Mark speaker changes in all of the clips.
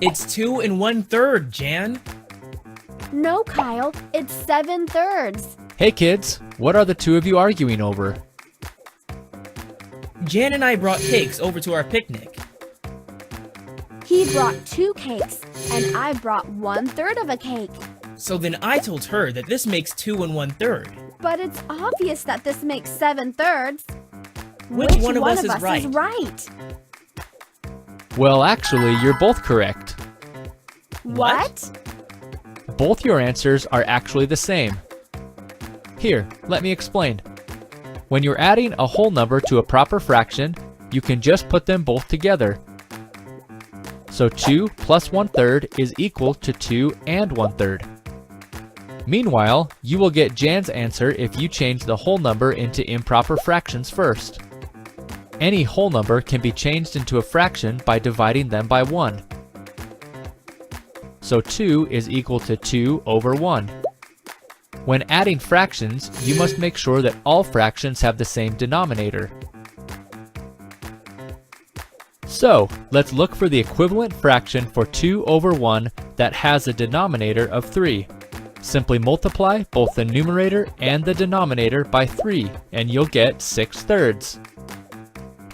Speaker 1: It's 2 1/3, Jan.
Speaker 2: No, Kyle, it's 7/3.
Speaker 3: Hey kids, what are the two of you arguing over?
Speaker 1: Jan and I brought cakes over to our picnic.
Speaker 2: He brought 2 cakes, and I brought 1/3 of a cake.
Speaker 1: So then I told her that this makes 2 1/3.
Speaker 2: But it's obvious that this makes 7/3.
Speaker 1: Which one of us is right?
Speaker 3: Well, actually, you're both correct.
Speaker 2: What?
Speaker 3: Both your answers are actually the same. Here, let me explain. When you're adding a whole number to a proper fraction, you can just put them both together. So 2 plus 1/3 is equal to 2 and 1/3. Meanwhile, you will get Jan's answer if you change the whole number into improper fractions first. Any whole number can be changed into a fraction by dividing them by 1. So 2 is equal to 2 over 1. When adding fractions, you must make sure that all fractions have the same denominator. So, let's look for the equivalent fraction for 2 over 1 that has a denominator of 3. Simply multiply both the numerator and the denominator by 3, and you'll get 6/3.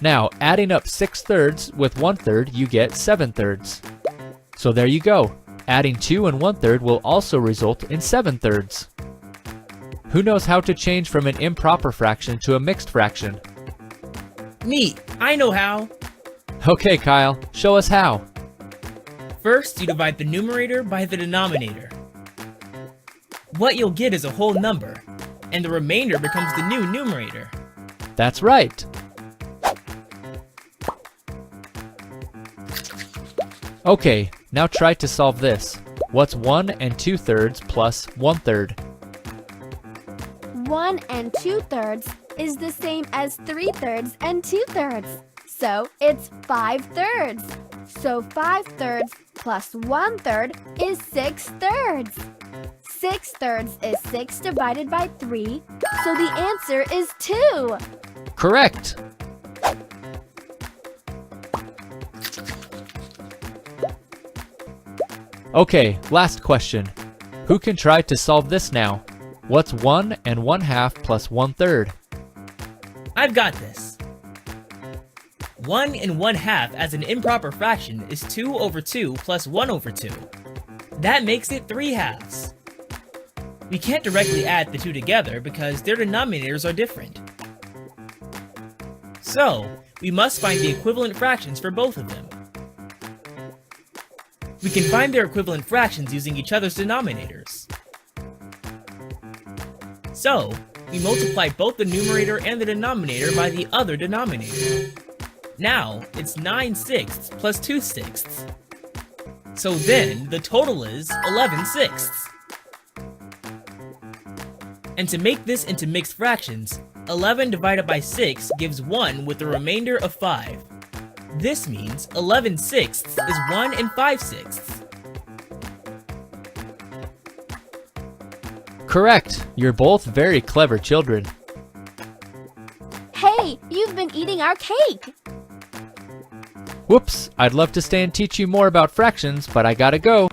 Speaker 3: Now, adding up 6/3 with 1/3, you get 7/3. So there you go. Adding 2 and 1/3 will also result in 7/3. Who knows how to change from an improper fraction to a mixed fraction?
Speaker 1: Me, I know how.
Speaker 3: Okay, Kyle, show us how.
Speaker 1: First, you divide the numerator by the denominator. What you'll get is a whole number, and the remainder becomes the new numerator.
Speaker 3: That's right. Okay, now try to solve this. What's 1 2/3 plus 1/3?
Speaker 2: 1 2/3 is the same as 3/3 and 2/3. So it's 5/3. So 5/3 plus 1/3 is 6/3. 6/3 is 6 divided by 3, so the answer is 2.
Speaker 3: Correct. Okay, last question. Who can try to solve this now? What's 1 1/2 plus 1/3?
Speaker 1: I've got this. 1 1/2 as an improper fraction is 2 over 2 plus 1 over 2. That makes it 3/2. We can't directly add the two together because their denominators are different. So, we must find the equivalent fractions for both of them. We can find their equivalent fractions using each other's denominators. So, we multiply both the numerator and the denominator by the other denominator. Now, it's 9/6 plus 2/6. So then, the total is 11/6. And to make this into mixed fractions, 11 divided by 6 gives 1 with the remainder of 5. This means 11/6 is 1 5/6.
Speaker 3: Correct. You're both very clever children.
Speaker 2: Hey, you've been eating our cake.
Speaker 3: Whoops, I'd love to stay and teach you more about fractions, but I gotta go.